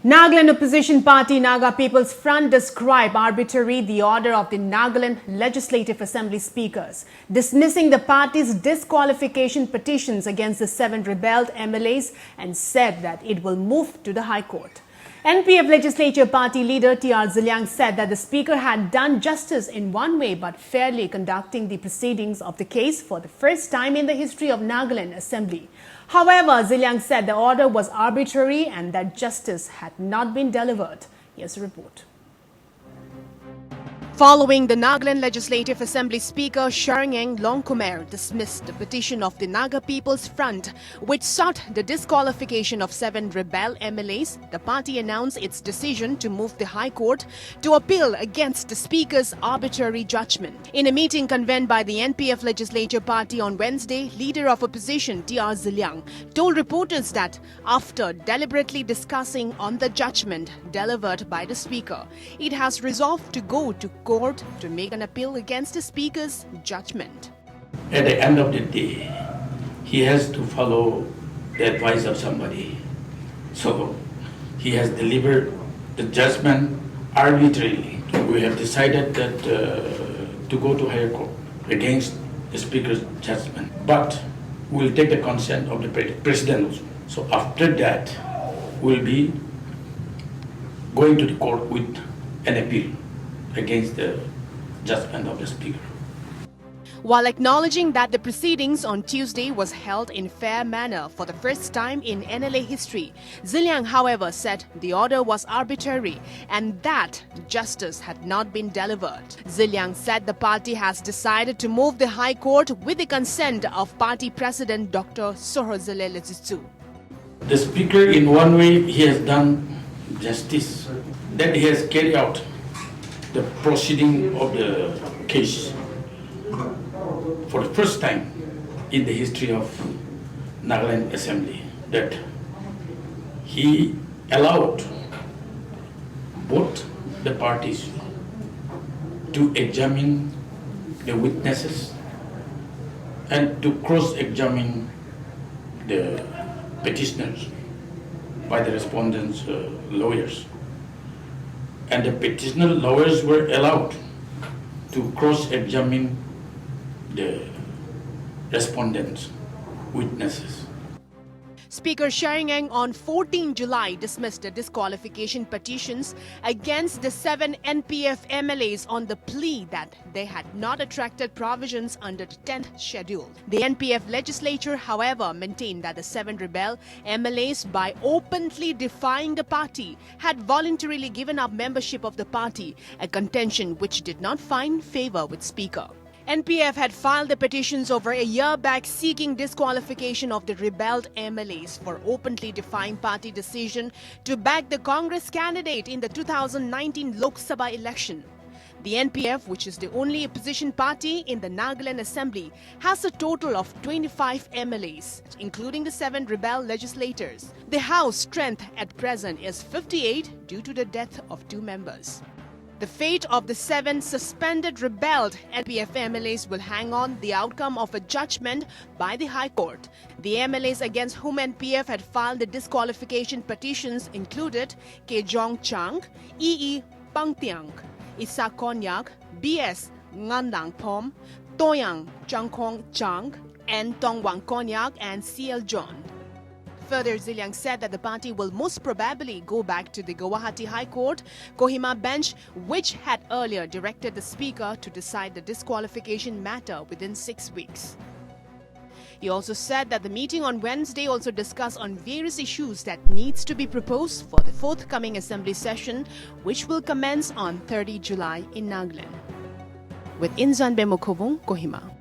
Nagaland opposition party Naga Peoples Front described arbitrary the order of the Nagaland Legislative Assembly Speakers, dismissing the party's disqualification petitions against the 7 rebelled MLAs and said that it will move to the High Court. NPF Legislature Party leader T.R Zeliang said that the Speaker had done justice in one way but fairly conducting the proceedings of the case for the first time in the history of Nagaland Assembly. However, Zeliang said the order was arbitrary and that justice had not been delivered. Here's a report. Following the Nagaland Legislative Assembly Speaker Sharngeng Longkumer dismissed the petition of the Naga Peoples Front, which sought the disqualification of 7 rebel MLAs, the party announced its decision to move the High Court to appeal against the Speaker's arbitrary judgment. In a meeting convened by the NPF Legislature Party on Wednesday, Leader of Opposition T.R Zeliang told reporters that after deliberately discussing on the judgment delivered by the Speaker, it has resolved to go to court to make an appeal against the Speaker's judgment. At the end of the day, he has to follow the advice of somebody. So he has delivered the judgment arbitrarily. We have decided that to go to higher court against the Speaker's judgment. But we'll take the consent of the President also. So after that, we'll be going to the court with an appeal against the judgment of the Speaker. While acknowledging that the proceedings on Tuesday was held in fair manner for the first time in NLA history, Zeliang, however, said the order was arbitrary and that justice had not been delivered. Zeliang said the party has decided to move the High Court with the consent of party president Dr. T.R Zeliang. The Speaker, in one way, he has done justice, that he has carried out the proceeding of the case for the first time in the history of Nagaland Assembly, that he allowed both the parties to examine the witnesses and to cross-examine the petitioners by the respondents' lawyers. And the petitioner lawyers were allowed to cross-examine the respondents' witnesses. Speaker Sharngeng on 14 July dismissed the disqualification petitions against the 7 NPF MLAs on the plea that they had not attracted provisions under the 10th schedule. The NPF legislature, however, maintained that the 7 rebel MLAs, by openly defying the party, had voluntarily given up membership of the party, a contention which did not find favor with Speaker. NPF had filed the petitions over a year back seeking disqualification of the rebelled MLAs for openly defying party decision to back the Congress candidate in the 2019 Lok Sabha election. The NPF, which is the only opposition party in the Nagaland Assembly, has a total of 25 MLAs, including the 7 rebel legislators. The House strength at present is 58 due to the death of 2 members. The fate of the 7 suspended rebelled NPF MLAs will hang on the outcome of a judgment by the High Court. The MLAs against whom NPF had filed the disqualification petitions included K. Jong Chang, E. Pangtiang, Isa Konyak, B.S. Nganlang Pom, Toyang Changkong Chang, and Tongwang Konyak and C.L. John. Further, Zeliang said that the party will most probably go back to the Guwahati High Court, Kohima bench, which had earlier directed the Speaker to decide the disqualification matter within 6 weeks. He also said that the meeting on Wednesday also discussed on various issues that needs to be proposed for the forthcoming Assembly session, which will commence on 30 July in Nagaland. With Inzan Bemokobong, Kohima.